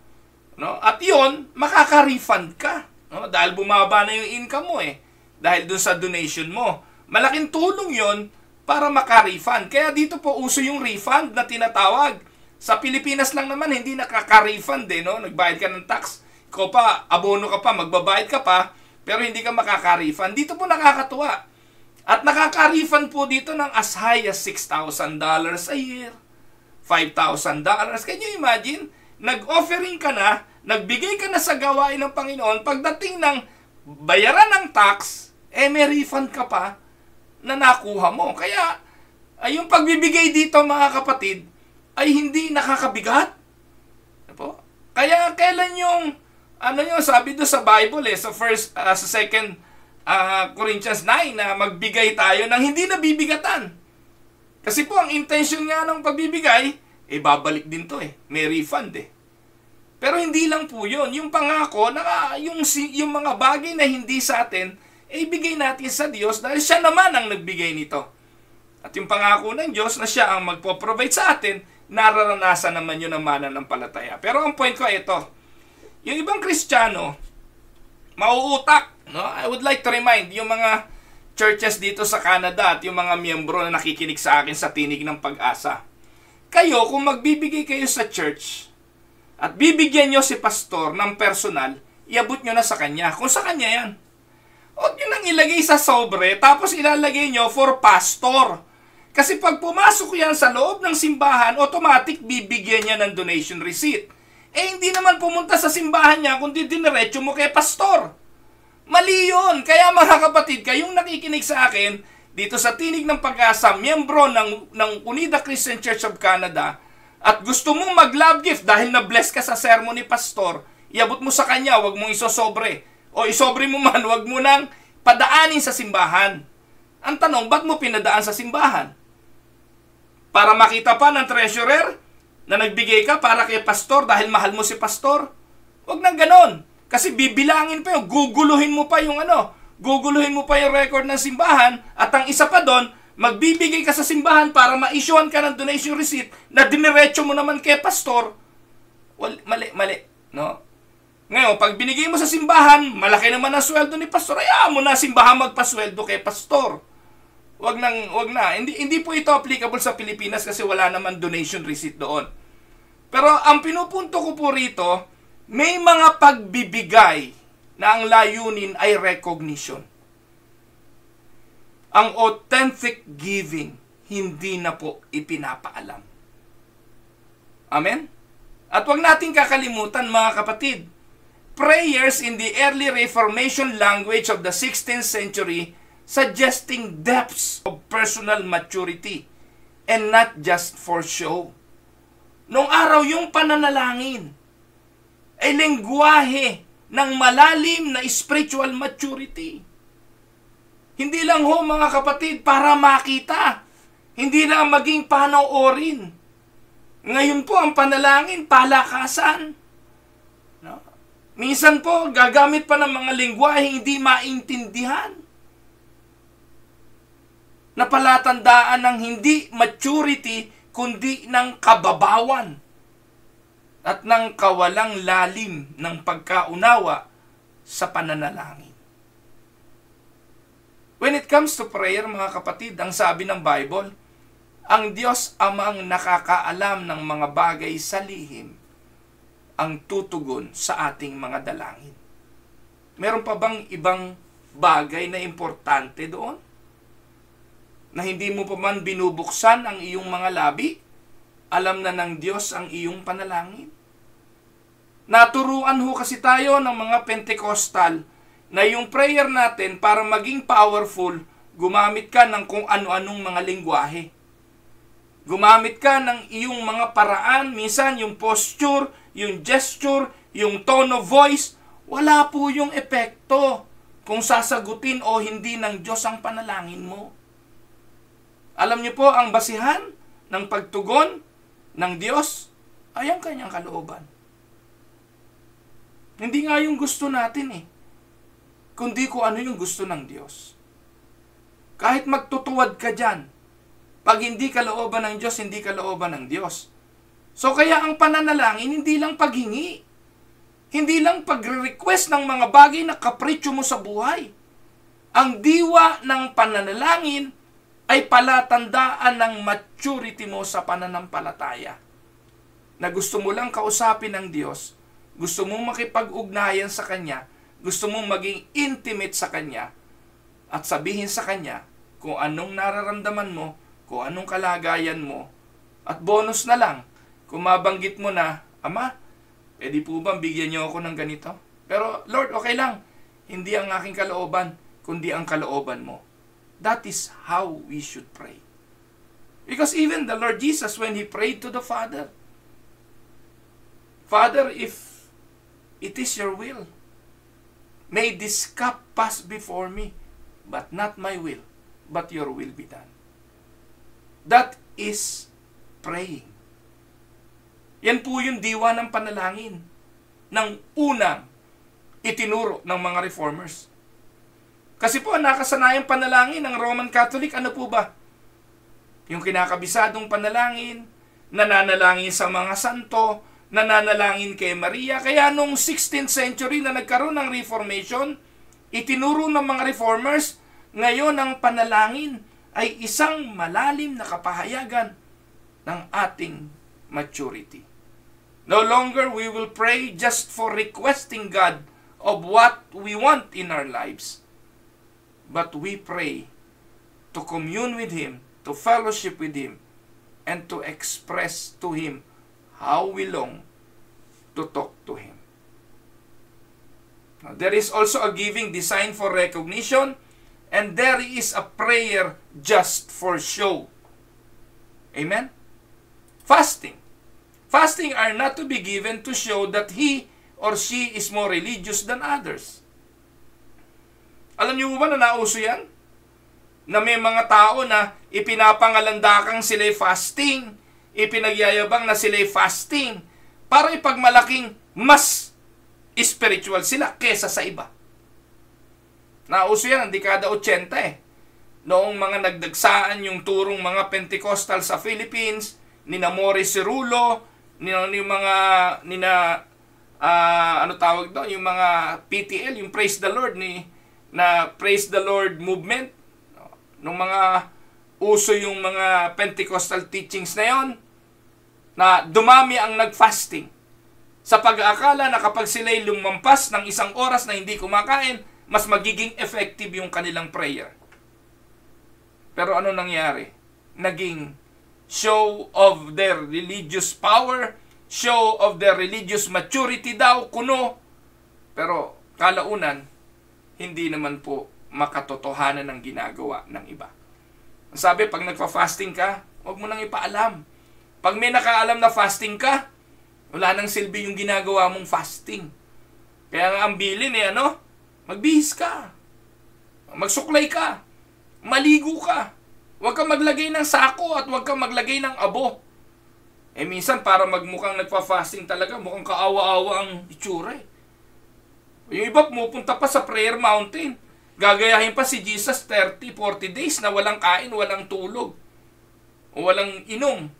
At yun, makaka-refund ka. Dahil bumaba na yung income mo eh. Dahil doon sa donation mo. Malaking tulong yun para maka-refund. Kaya dito po uso yung refund na tinatawag. Sa Pilipinas lang naman, hindi nakaka-refund eh. Nagbayad ka ng tax. Ikaw pa, abono ka pa, magbabayad ka pa, pero hindi ka makaka-refund. Dito po nakakatuwa. At nakaka-refund po dito ng as high as $6,000 a year, $5,000. Can you imagine? Nag-offering ka na, nagbigay ka na sa gawain ng Panginoon, pagdating ng bayaran ng tax, may refund ka pa na nakuha mo. Kaya, yung pagbibigay dito mga kapatid, ay hindi nakakabigat. Kaya kailan yung, sabi doon sa Bible sa second Corinthians 9 na magbigay tayo ng hindi nabibigatan. Kasi po ang intention nga ng pagbibigay, babalik din to may refund Pero hindi lang po yun. Yung pangako na yung mga bagay na hindi sa atin, ibigay natin sa Diyos dahil siya naman ang nagbigay nito. At yung pangako ng Diyos na siya ang magpo-provide sa atin, nararanasan naman yun ng mananampalataya. Pero ang point ko ito, yung ibang Kristiyano, mauutak. I would like to remind yung mga churches dito sa Canada at yung mga miyembro na nakikinig sa akin sa Tinig ng Pag-asa. Kayo, kung magbibigay kayo sa church at bibigyan nyo si pastor ng personal, iabot nyo na sa kanya. Kung sa kanya yan. Huwag nyo nang ilagay sa sobre, tapos ilalagay nyo for pastor. Kasi pag pumasok yan sa loob ng simbahan, automatic bibigyan niya ng donation receipt. Hindi naman pumunta sa simbahan niya, kundi diniretso mo kay pastor. Mali yun. Kaya mga kapatid, kayong nakikinig sa akin, dito sa Tinig ng Pag-asa, miyembro ng Unida Christian Church of Canada, at gusto mong mag-love gift dahil na-bless ka sa sermon ni pastor, iabot mo sa kanya, wag mong isosobre. O isobre mo man, wag mo nang padaanin sa simbahan. Ang tanong, ba't mo pinadaan sa simbahan? Para makita pa ng treasurer na nagbigay ka para kay pastor dahil mahal mo si pastor? Wag nang ganon. Kasi bibilangin pa yung, guguluhin mo pa yung guguluhin mo pa yung record ng simbahan, at ang isa pa doon, magbibigay ka sa simbahan para ma-issuean ka ng donation receipt na diniretso mo naman kay pastor. Mali. No? Ngayon, pag binigay mo sa simbahan, malaki naman ang sweldo ni pastor, hayaan mo na simbahan magpasweldo kay pastor. Wag na. Hindi po ito applicable sa Pilipinas kasi wala naman donation receipt doon. Pero ang pinupunto ko po rito, may mga pagbibigay na ang layunin ay recognition. Ang authentic giving, hindi na po ipinapaalam. Amen? At wag natin kakalimutan mga kapatid, prayers in the early Reformation language of the 16th century suggesting depths of personal maturity and not just for show. Noong araw, yung pananalangin ay lengguwahe ng malalim na spiritual maturity. Hindi lang ho mga kapatid para makita, hindi lang maging panoorin. Ngayon po ang panalangin, palakasan. No? Minsan po gagamit pa ng mga lengguwahe hindi maintindihan. Na palatandaan ng hindi maturity, kundi ng kababawan at ng kawalang lalim ng pagkaunawa sa pananalangin. When it comes to prayer, mga kapatid, ang sabi ng Bible, ang Diyos Amang nakakaalam ng mga bagay sa lihim ang tutugon sa ating mga dalangin. Meron pa bang ibang bagay na importante doon? Na hindi mo pa man binubuksan ang iyong mga labi, alam na ng Diyos ang iyong panalangin. Naturuan ho kasi tayo ng mga Pentecostal na yung prayer natin para maging powerful, gumamit ka ng kung ano-anong mga lengguwahe. Gumamit ka ng iyong mga paraan, minsan yung posture, yung gesture, yung tone of voice, wala po yung epekto kung sasagutin o hindi ng Diyos ang panalangin mo. Alam niyo po, ang basihan ng pagtugon ng Diyos ay ang kanyang kalooban. Hindi nga yung gusto natin kundi kung ano yung gusto ng Diyos. Kahit magtutuwad ka dyan, pag hindi kalooban ng Diyos, hindi kalooban ng Diyos. So kaya ang pananalangin, hindi lang paghingi. Hindi lang pagre-request ng mga bagay na kapritsyo mo sa buhay. Ang diwa ng pananalangin ay palatandaan ng maturity mo sa pananampalataya. Na gusto mo lang kausapin ng Diyos, gusto mong makipag-ugnayan sa Kanya, gusto mong maging intimate sa Kanya, at sabihin sa Kanya kung anong nararamdaman mo, kung anong kalagayan mo, at bonus na lang, kung mabanggit mo na, Ama, pwede po ba bigyan niyo ako ng ganito? Pero Lord, okay lang, hindi ang aking kalooban, kundi ang kalooban mo. That is how we should pray. Because even the Lord Jesus, when He prayed to the Father, Father, if it is your will, may this cup pass before me, but not my will, but your will be done. That is praying. Yan po yung diwa ng panalangin ng unang itinuro ng mga reformers. Kasi po, nakasanayan panalangin ng Roman Catholic, ano po ba? Yung kinakabisadong panalangin, nananalangin sa mga santo, nananalangin kay Maria. Kaya nung 16th century na nagkaroon ng Reformation, itinuro ng mga reformers, ngayon ang panalangin ay isang malalim na kapahayagan ng ating maturity. No longer we will pray just for requesting God of what we want in our lives, but we pray to commune with Him to fellowship with Him, and to express to Him how we long to talk to Him. Now, there is also a giving designed for recognition, and there is a prayer just for show. Amen? Fasting. Fasting are not to be given to show that he or she is more religious than others. Alam niyo ba na nauso yan? Na may mga tao na ipinapangalandakang sila'y fasting, ipinagyayabang na sila'y fasting, para ipagmalaking mas spiritual sila kesa sa iba. Nauso yan ang dekada 80 eh. Noong mga nagdagsaan yung turong mga Pentecostal sa Philippines, nina Morris Cirulo, ano tawag doon, yung mga PTL, yung Praise the Lord na Praise the Lord movement. Nung mga uso yung mga Pentecostal teachings na yon, na dumami ang nag-fasting sa pag-aakala na kapag sila'y lumampas ng 1 oras na hindi kumakain, mas magiging effective yung kanilang prayer. Pero ano nangyari? Naging show of their religious power, show of their religious maturity daw, kuno. Pero kalaunan, hindi naman po makatotohanan ng ginagawa ng iba. Sabi, pag nagpa-fasting ka, huwag mo nang ipaalam. Pag may nakaalam na fasting ka, wala nang silbi yung ginagawa mong fasting. Kaya nga ang bilin magbihis ka, magsuklay ka, maligo ka, huwag kang maglagay ng sako at huwag kang maglagay ng abo. Minsan para magmukhang nagpa-fasting talaga, mukhang kaawa-awa ang itsura eh. Yung iba pumupunta pa sa prayer mountain, gagayahin pa si Jesus 30-40 days na walang kain, walang tulog, o walang inom.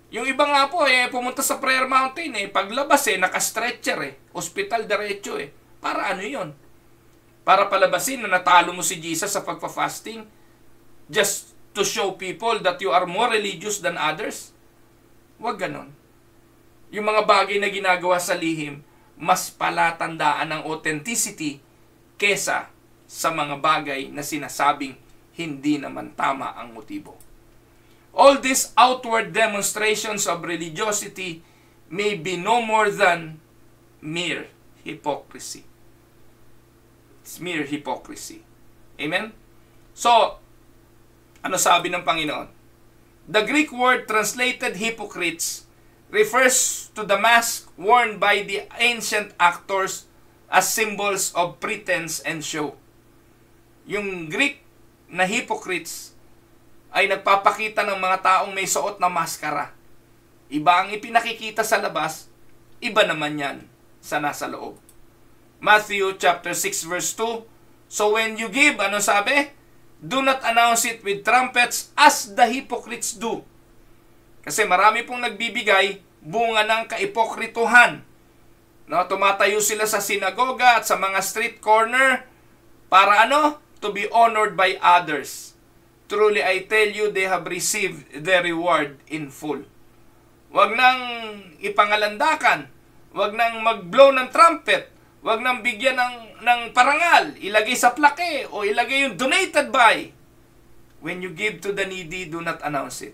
Yung iba nga po, pumunta sa prayer mountain, paglabas naka-stretcher hospital diretso Para ano yon? Para palabasin na natalo mo si Jesus sa pagpa-fasting? Just to show people that you are more religious than others? Huwag ganon. Yung mga bagay na ginagawa sa lihim, mas palatandaan ng authenticity kesa sa mga bagay na sinasabing hindi naman tama ang motibo. All these outward demonstrations of religiosity may be no more than mere hypocrisy. It's mere hypocrisy. Amen? So, ano sabi ng Panginoon? The Greek word translated hypocrites refers to the mask worn by the ancient actors as symbols of pretense and show. Yung Greek na hypocrites ay nagpapakita ng mga taong may suot na maskara. Iba ang ipinakikita sa labas, iba naman yan sa nasa loob. Matthew chapter 6 verse 2, so when you give, ano sabi? Do not announce it with trumpets as the hypocrites do. Kasi marami pong nagbibigay bunga ng kaipokrituhan. Tumatayo sila sa sinagoga at sa mga street corner para to be honored by others. Truly I tell you, they have received their reward in full. Huwag nang ipangalandakan, huwag nang mag-blow ng trumpet, huwag nang bigyan ng parangal, ilagay sa plaque o ilagay yung donated by. When you give to the needy, do not announce it.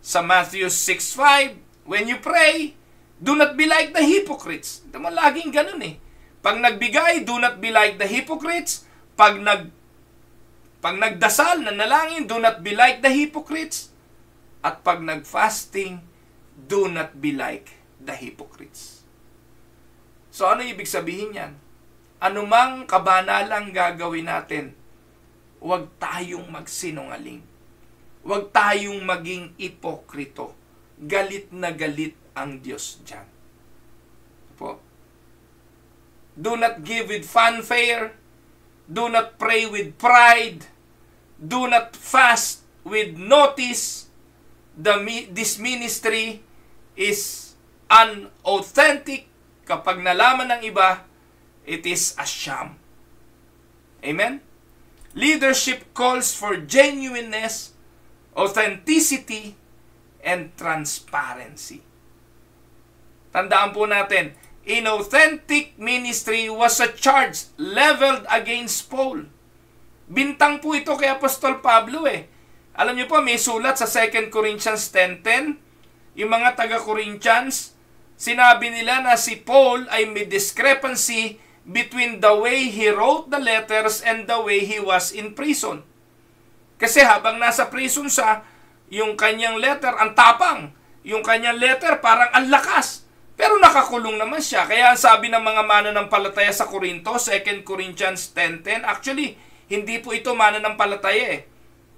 Sa Matthew 6:5, when you pray, do not be like the hypocrites. Ito mo, laging ganun Pag nagbigay, do not be like the hypocrites. Pag nagdasal, nanalangin, do not be like the hypocrites. At pag nag-fasting, do not be like the hypocrites. So ano ibig sabihin yan? Anumang kabanalang gagawin natin, huwag tayong magsinungaling. Huwag tayong maging ipokrito. Galit na galit ang Diyos dyan. Po. Do not give with fanfare. Do not pray with pride. Do not fast with notice. This ministry is unauthentic. Kapag nalaman ng iba, it is a sham. Amen? Leadership calls for genuineness, authenticity, and transparency. Tandaan po natin, inauthentic ministry was a charge leveled against Paul. Bintang po ito kay Apostol Pablo Alam niyo po, may sulat sa 2 Corinthians 10:10, yung mga taga-Corinthians, sinabi nila na si Paul ay may discrepancy between the way he wrote the letters and the way he was in prison. Kasi habang nasa prison siya, yung kanyang letter ang tapang. Yung kanyang letter parang ang lakas. Pero nakakulong naman siya. Kaya ang sabi ng mga mananampalataya sa Corinto, 2 Corinthians 10:10, actually, hindi po ito mananampalataya eh.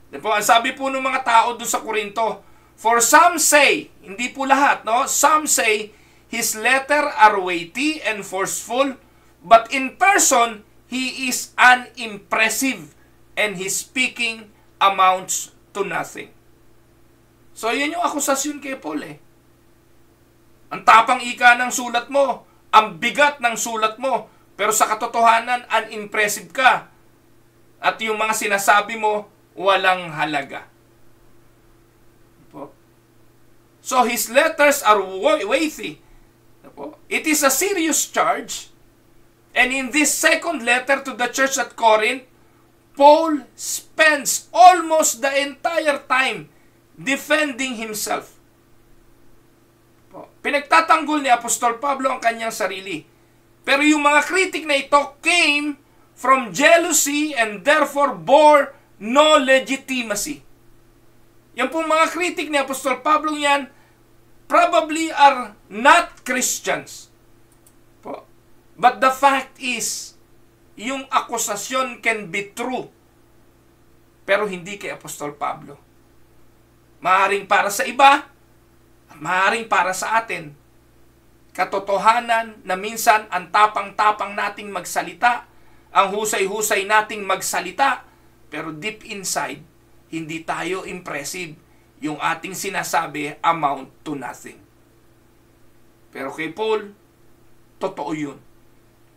Ang sabi po ng mga tao doon sa Corinto, for some say, hindi po lahat, no? Some say, his letter are weighty and forceful, but in person, he is unimpressive, and his speaking amounts to nothing. So, yan yung akusasyon kay Paul eh. Ang tapang ika ng sulat mo, ang bigat ng sulat mo, pero sa katotohanan, unimpressive ka. At yung mga sinasabi mo, walang halaga. So, his letters are weighty. It is a serious charge. And in this second letter to the church at Corinth, Paul spends almost the entire time defending himself. Pinagtatanggol ni Apostol Pablo ang kanyang sarili. Pero yung mga kritik na ito came from jealousy and therefore bore no legitimacy. Yan pong mga kritik ni Apostol Pablo yan probably are not Christians. But the fact is, yung akusasyon can be true, pero hindi kay Apostol Pablo. Maaring para sa iba, maaring para sa atin. Katotohanan na minsan ang tapang-tapang nating magsalita, ang husay-husay nating magsalita, pero deep inside, hindi tayo impressive. Yung ating sinasabi amount to nothing. Pero kay Paul, totoo yun.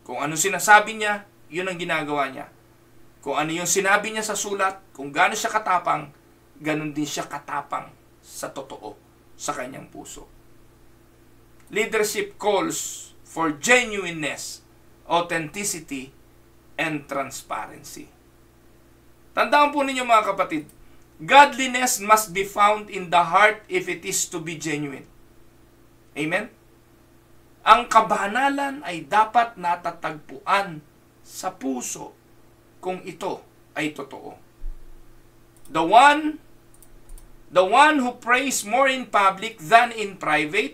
Kung ano sinasabi niya, yun ang ginagawa niya. Kung ano yung sinabi niya sa sulat, kung gaano siya katapang, ganun din siya katapang sa totoo, sa kanyang puso. Leadership calls for genuineness, authenticity, and transparency. Tandaan po ninyo mga kapatid, godliness must be found in the heart if it is to be genuine. Amen? Ang kabanalan ay dapat natatagpuan sa puso kung ito ay totoo. The one who prays more in public than in private,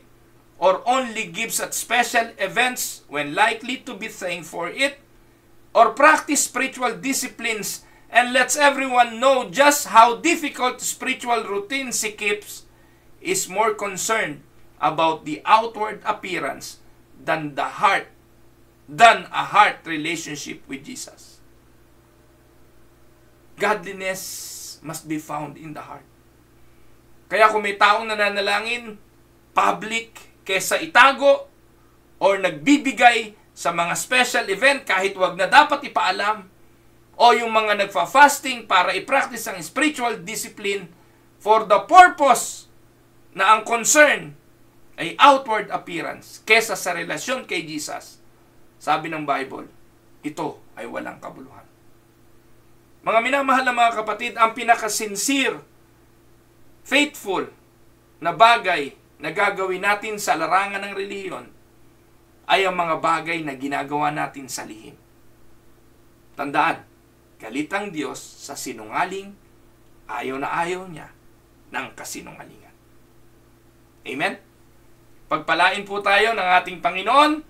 or only gives at special events when likely to be thanked for it, or practice spiritual disciplines and lets everyone know just how difficult spiritual routines he keeps, is more concerned about the outward appearance than a heart relationship with Jesus. Godliness must be found in the heart. Kaya kung may taong nananalangin, public kesa itago, or nagbibigay sa mga special event kahit wag na dapat ipaalam, o yung mga nagfa-fasting para i-practice ang spiritual discipline for the purpose na ang concern ay outward appearance kesa sa relasyon kay Jesus, sabi ng Bible, ito ay walang kabuluhan. Mga minamahal na mga kapatid, ang pinaka-sincere, faithful na bagay na gagawin natin sa larangan ng relihiyon ay ang mga bagay na ginagawa natin sa lihim. Tandaan, galit ang Diyos sa sinungaling, ayaw na ayaw niya ng kasinungalingan. Amen? Pagpalain po tayo ng ating Panginoon.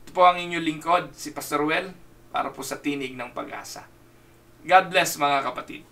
Ito po ang inyong lingkod, si Pastor Well, para po sa Tinig ng Pag-asa. God bless mga kapatid.